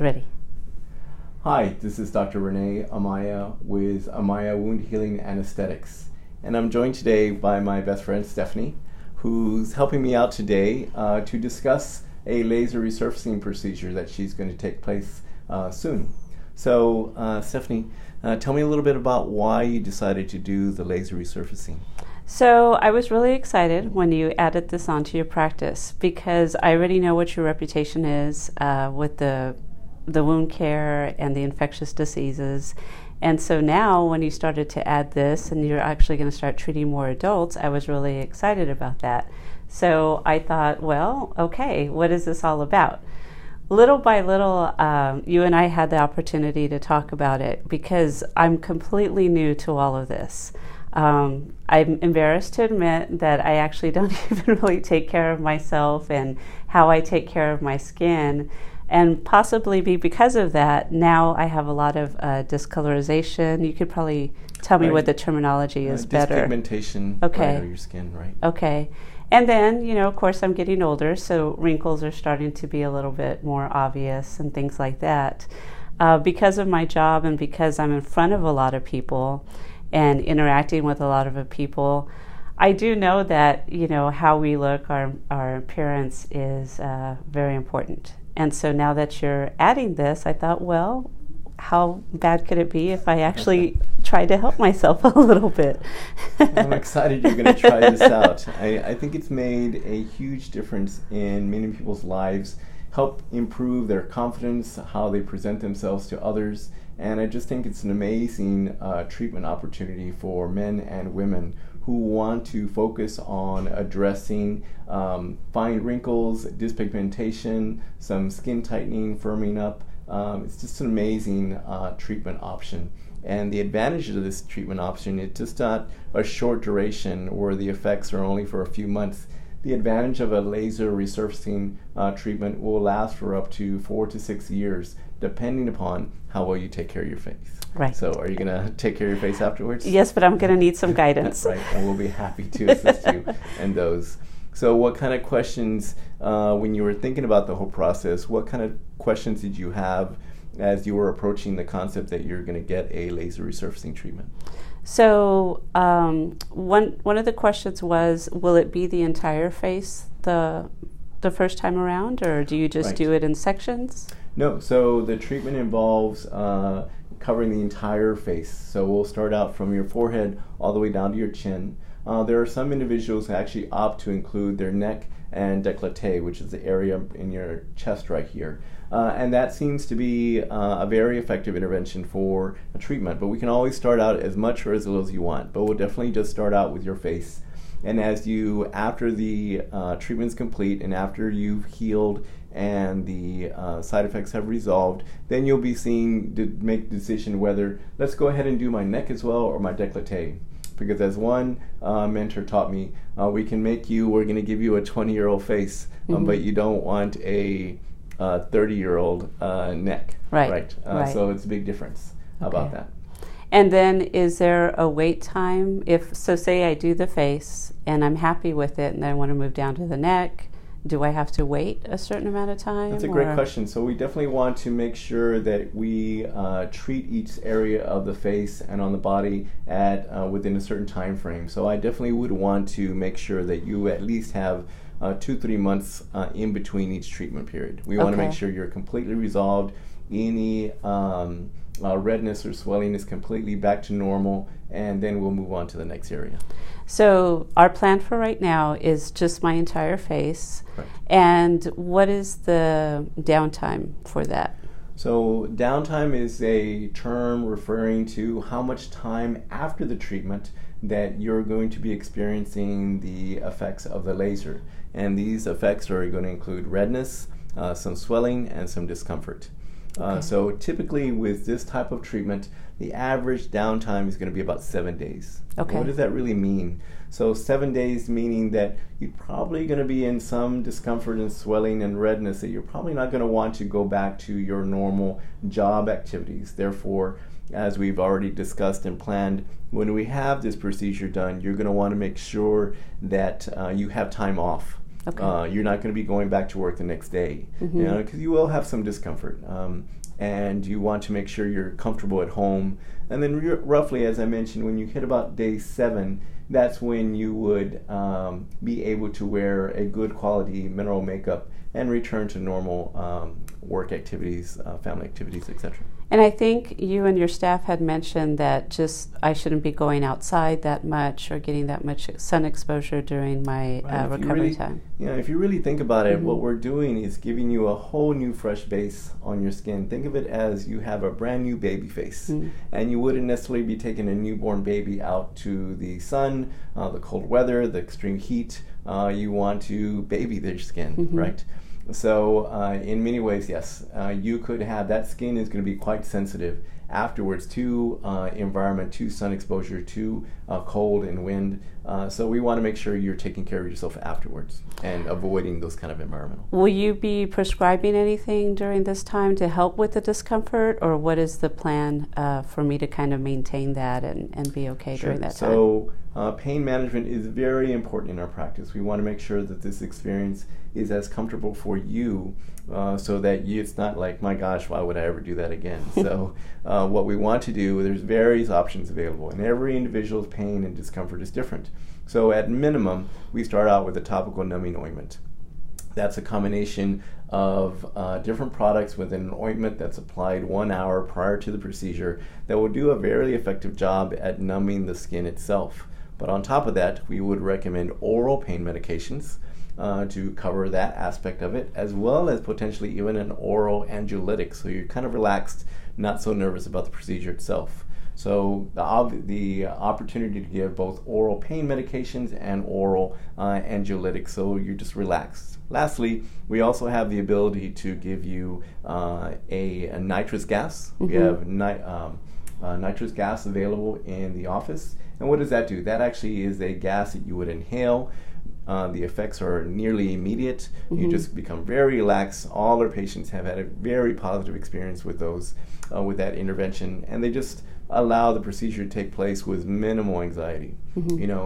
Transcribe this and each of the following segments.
Ready. Hi, this is Dr. Rene Amaya with Amaya Wound Healing Anesthetics. And I'm joined today by my best friend, Stephanie, who's helping me out today to discuss a laser resurfacing procedure that she's going to take place soon. So, Stephanie, tell me a little bit about why you decided to do the laser resurfacing. So I was really excited when you added this onto your practice because I already know what your reputation is with the wound care and the infectious diseases. And so now when you started to add this and you're actually going to start treating more adults, I was really excited about that. So I thought, well, okay, what is this all about? Little by little, you and I had the opportunity to talk about it because I'm completely new to all of this. I'm embarrassed to admit that I actually don't even really take care of myself and how I take care of my skin. And possibly because of that, now I have a lot of discolorization. You could probably tell me what the terminology is better. Dyspigmentation okay. of your skin, right? Okay. And then, of course, I'm getting older, so wrinkles are starting to be a little bit more obvious and things like that. Because of my job and because I'm in front of a lot of people and interacting with a lot of people, I do know that, how we look, our appearance is very important. And so now that you're adding this, I thought, well, how bad could it be if I actually tried to help myself a little bit? I'm excited you're going to try this out. I think it's made a huge difference in many people's lives, help improve their confidence, how they present themselves to others. And I just think it's an amazing treatment opportunity for men and women who want to focus on addressing fine wrinkles, dyspigmentation, some skin tightening, firming up. It's just an amazing treatment option. And the advantage of this treatment option, it's just not a short duration where the effects are only for a few months. The advantage of a laser resurfacing treatment will last for up to 4 to 6 years, depending upon how well you take care of your face. Right. So are you going to take care of your face afterwards? Yes, but I'm going to need some guidance. Right, and we'll be happy to assist you in those. So what kind of questions, when you were thinking about the whole process, what kind of questions did you have as you were approaching the concept that you're going to get a laser resurfacing treatment? So one of the questions was, will it be the entire face the first time around, or do you just do it in sections? No, so the treatment involves covering the entire face. So we'll start out from your forehead all the way down to your chin. There are some individuals who actually opt to include their neck and décolleté, which is the area in your chest right here. And that seems to be a very effective intervention for a treatment. But we can always start out as much or as little as you want. But we'll definitely just start out with your face. And after the treatment's complete and after you've healed and the side effects have resolved, then you'll be seeing to make the decision whether let's go ahead and do my neck as well or my décolleté. Because as one mentor taught me, we're going to give you a 20-year-old face, but you don't want a 30-year-old neck. Right. So it's a big difference about that. And then is there a wait time? Say I do the face and I'm happy with it and then I want to move down to the neck, do I have to wait a certain amount of time? That's a great question. So we definitely want to make sure that we treat each area of the face and on the body at within a certain time frame. So I definitely would want to make sure that you at least have 2-3 months in between each treatment period. We want to make sure you're completely resolved. Any redness or swelling is completely back to normal, and then we'll move on to the next area. So our plan for right now is just my entire face. Correct. And what is the downtime for that? So downtime is a term referring to how much time after the treatment that you're going to be experiencing the effects of the laser. And these effects are going to include redness, some swelling, and some discomfort. So typically with this type of treatment, the average downtime is going to be about 7 days. Okay. What does that really mean? So 7 days meaning that you're probably going to be in some discomfort and swelling and redness that you're probably not going to want to go back to your normal job activities. Therefore, as we've already discussed and planned, when we have this procedure done, you're going to want to make sure that you have time off. Okay. You're not going to be going back to work the next day, because you will have some discomfort. And you want to make sure you're comfortable at home. And then roughly, as I mentioned, when you hit about day 7, that's when you would be able to wear a good quality mineral makeup and return to normal work activities, family activities, etc. And I think you and your staff had mentioned that just I shouldn't be going outside that much or getting that much sun exposure during my recovery time. If you really think about it, what we're doing is giving you a whole new fresh base on your skin. Think of it as you have a brand new baby face, and you wouldn't necessarily be taking a newborn baby out to the sun, the cold weather, the extreme heat. You want to baby their skin, right? So in many ways, yes, you could have that skin is going to be quite sensitive afterwards to environment, to sun exposure, to cold and wind. So we want to make sure you're taking care of yourself afterwards and avoiding those kind of environmental. Will you be prescribing anything during this time to help with the discomfort, or what is the plan for me to kind of maintain that and be okay during that time? So pain management is very important in our practice. We want to make sure that this experience is as comfortable for you so that it's not like, my gosh, why would I ever do that again? So what we want to do, there's various options available, and every individual's pain and discomfort is different. So at minimum, we start out with a topical numbing ointment. That's a combination of different products within an ointment that's applied 1 hour prior to the procedure that will do a very effective job at numbing the skin itself. But on top of that, we would recommend oral pain medications to cover that aspect of it, as well as potentially even an oral anxiolytic, so you're kind of relaxed, not so nervous about the procedure itself. So the opportunity to give both oral pain medications and oral anxiolytics, so you're just relaxed. Lastly, we also have the ability to give you a nitrous gas. We have nitrous gas available in the office. And what does that do? That actually is a gas that you would inhale. The effects are nearly immediate. You just become very relaxed. All our patients have had a very positive experience with those, with that intervention, and they just allow the procedure to take place with minimal anxiety.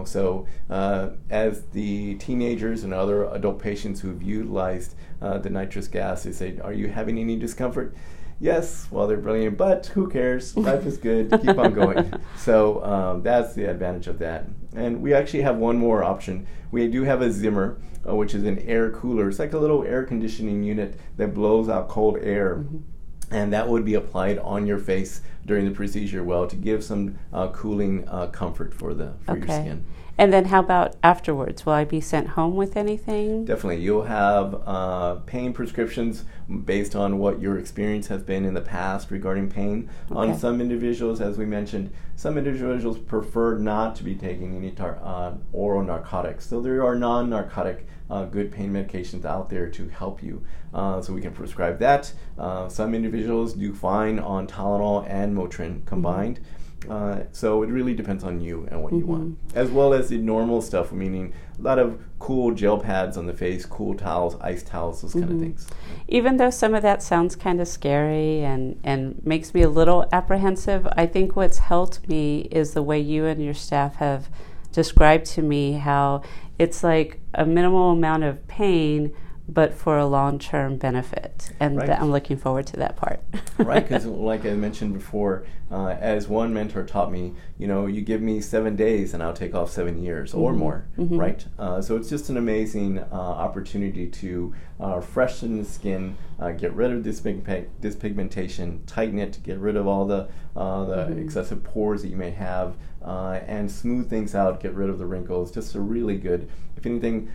So as the teenagers and other adult patients who've utilized the nitrous gas, they say, "Are you having any discomfort?" Yes, well, they're brilliant, but who cares? Life is good. Keep on going. So that's the advantage of that. And we actually have one more option. We do have a Zimmer, which is an air cooler. It's like a little air conditioning unit that blows out cold air. And that would be applied on your face during the procedure, to give some cooling comfort for your skin. And then how about afterwards? Will I be sent home with anything? Definitely. You'll have pain prescriptions based on what your experience has been in the past regarding pain. On some individuals, as we mentioned, some individuals prefer not to be taking any oral narcotics. So there are non-narcotic good pain medications out there to help you. So we can prescribe that. Some individuals do fine on Tylenol and Motrin combined. So it really depends on you and what you want, as well as the normal stuff, meaning a lot of cool gel pads on the face, cool towels, ice towels, those kind of things. Even though some of that sounds kind of scary and makes me a little apprehensive, I think what's helped me is the way you and your staff have described to me how it's like a minimal amount of pain, but for a long-term benefit. And I'm looking forward to that part. Right, because like I mentioned before, as one mentor taught me, you give me 7 days and I'll take off 7 years or more, right? So it's just an amazing opportunity to freshen the skin, get rid of dyspigmentation, tighten it, get rid of all the excessive pores that you may have, and smooth things out, get rid of the wrinkles. Just a really good, if anything,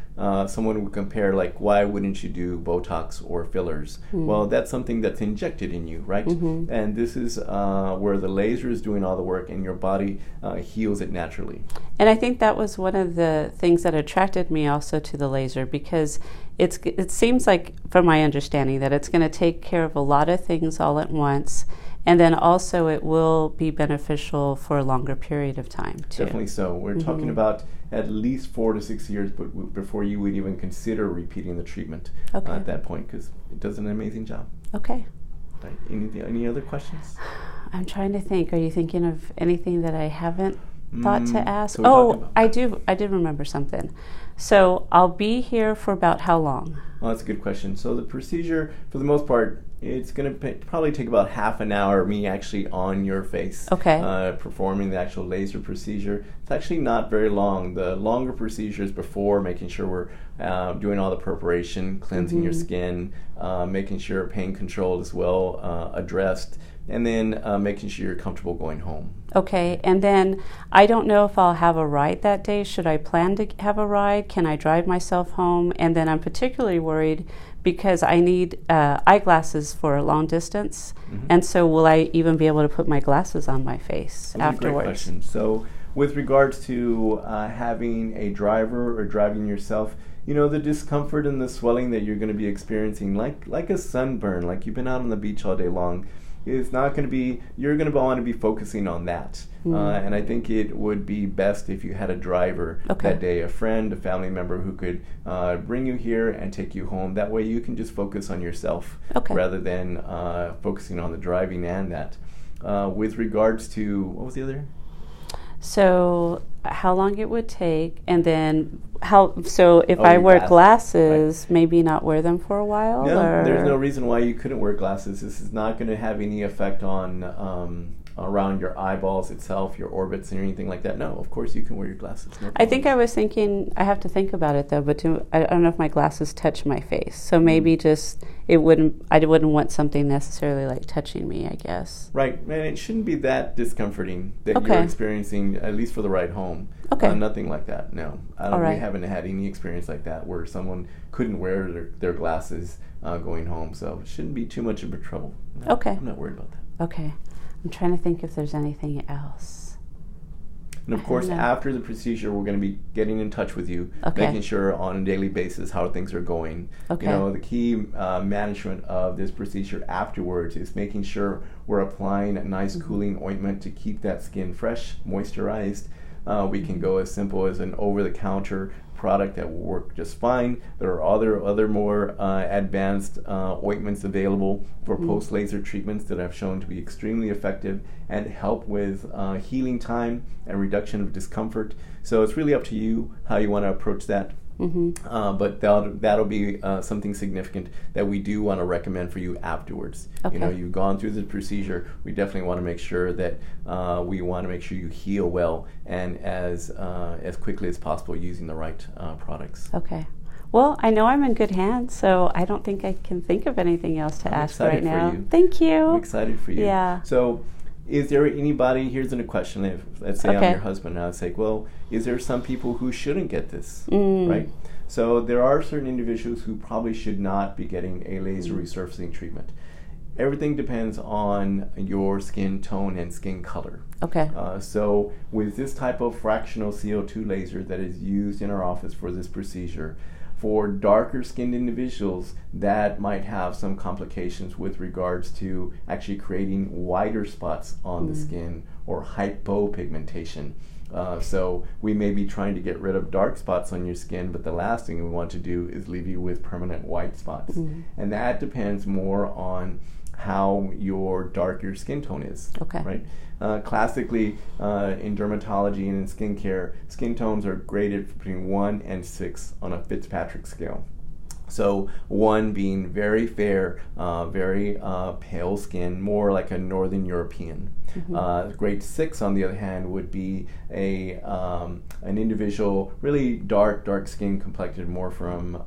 someone would compare, like, why wouldn't you do Botox or fillers? Well, that's something that's injected in you, right? And this is where the laser is doing all the work and your body heals it naturally. And I think that was one of the things that attracted me also to the laser, because it seems like, from my understanding, that it's going to take care of a lot of things all at once. And then also it will be beneficial for a longer period of time, too. Definitely so. We're talking about at least 4 to 6 years before you would even consider repeating the treatment at that point, because it does an amazing job. Okay. Right. Any other questions? I'm trying to think. Are you thinking of anything that I haven't thought to ask. So we're talking about- I did remember something. So I'll be here for about how long? Well, that's a good question. So the procedure, for the most part, it's going to probably take about half an hour, me actually on your face, performing the actual laser procedure. It's actually not very long. The longer procedures before, making sure we're doing all the preparation, cleansing your skin, making sure pain control is well addressed, and then making sure you're comfortable going home. Okay, and then I don't know if I'll have a ride that day. Should I plan to have a ride? Can I drive myself home? And then I'm particularly worried because I need eyeglasses for a long distance. And so will I even be able to put my glasses on my face That's afterwards? a great question. So with regards to having a driver or driving yourself, you know, the discomfort and the swelling that you're going to be experiencing, like a sunburn, like you've been out on the beach all day long, is not going to be, you're going to want to be focusing on that. And I think it would be best if you had a driver that day, a friend, a family member who could bring you here and take you home. That way you can just focus on yourself rather than focusing on the driving and that. With regards to, what was the other? So how long it would take, and then so if I wear glasses, maybe not wear them for a while? No, or? There's no reason why you couldn't wear glasses. This is not going to have any effect on around your eyeballs itself, your orbits, and anything like that. No, of course you can wear your glasses. No I think I was thinking, I have to think about it though, but I don't know if my glasses touch my face. So maybe just, I wouldn't want something necessarily like touching me, I guess. Right, and it shouldn't be that discomforting that you're experiencing, at least for the ride home. Nothing like that, no. We haven't had any experience like that where someone couldn't wear their glasses going home, so it shouldn't be too much of a trouble. No, I'm not worried about that. Okay. I'm trying to think if there's anything else. And of course, after the procedure, we're going to be getting in touch with you, making sure on a daily basis how things are going. You know, the key management of this procedure afterwards is making sure we're applying a nice cooling ointment to keep that skin fresh, moisturized. We can go as simple as an over-the-counter product that will work just fine. There are other more advanced ointments available for post-laser treatments that have shown to be extremely effective and help with healing time and reduction of discomfort. So it's really up to you how you want to approach that. But that'll be something significant that we do want to recommend for you afterwards. You know, you've gone through the procedure. We definitely want to make sure that you heal well and as quickly as possible using the right products. Okay. Well, I know I'm in good hands, so I don't think I can think of anything else to ask right now. You. Thank you. I'm excited for you. Yeah. So, is there anybody, here's a question, let's say I'm your husband, and I would say, well, is there some people who shouldn't get this, right? So there are certain individuals who probably should not be getting a laser resurfacing treatment. Everything depends on your skin tone and skin color. So with this type of fractional CO2 laser that is used in our office for this procedure, for darker skinned individuals, that might have some complications with regards to actually creating whiter spots on the skin or hypopigmentation. So we may be trying to get rid of dark spots on your skin, but the last thing we want to do is leave you with permanent white spots. And that depends more on how dark your skin tone is. Right? Classically, in dermatology and in skincare, skin tones are graded between 1 and 6 on a Fitzpatrick scale. So 1 being very fair, very pale skin, more like a Northern European. Grade 6, on the other hand, would be an individual really dark skin complected more from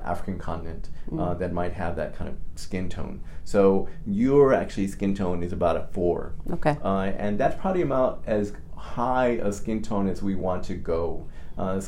African continent that might have that kind of skin tone. So your actually skin tone is about a 4. And that's probably about as high a skin tone as we want to go.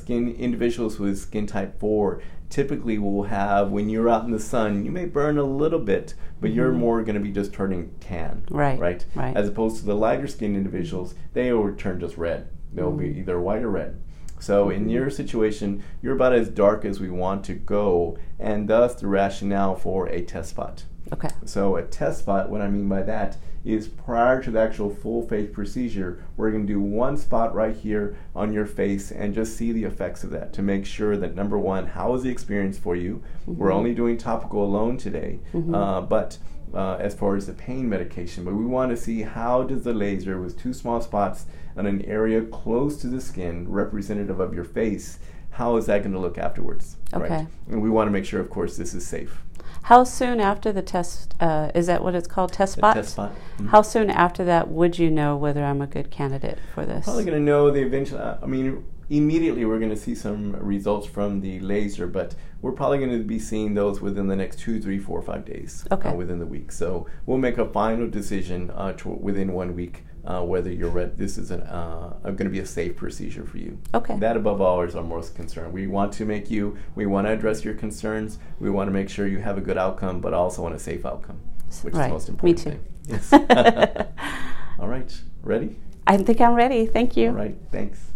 Individuals with skin type 4 typically will have, when you're out in the sun, you may burn a little bit, but you're more going to be just turning tan, right? As opposed to the lighter skinned individuals, they will turn just red. They'll be either white or red. So in your situation, you're about as dark as we want to go, and thus the rationale for a test spot. So a test spot, what I mean by that is prior to the actual full face procedure, we're going to do one spot right here on your face and just see the effects of that to make sure that, number one, how is the experience for you? We're only doing topical alone today, but as far as the pain medication, but we want to see how does the laser with 2 small spots on an area close to the skin, representative of your face, how is that going to look afterwards? Okay. Right? And we want to make sure, of course, this is safe. How soon after the test, is that what it's called, test spots? Test spot. Mm-hmm. How soon after that would you know whether I'm a good candidate for this? Probably going to know the eventual, immediately we're going to see some results from the laser, but we're probably going to be seeing those within the next 2, 3, 4, 5 days. Okay. Within the week. So we'll make a final decision within 1 week whether this is going to be a safe procedure for you. Okay. That above all is our most concern. We want to address your concerns. We want to make sure you have a good outcome, but also want a safe outcome, which is the most important thing. Yes. All right. Ready? I think I'm ready. Thank you. All right. Thanks.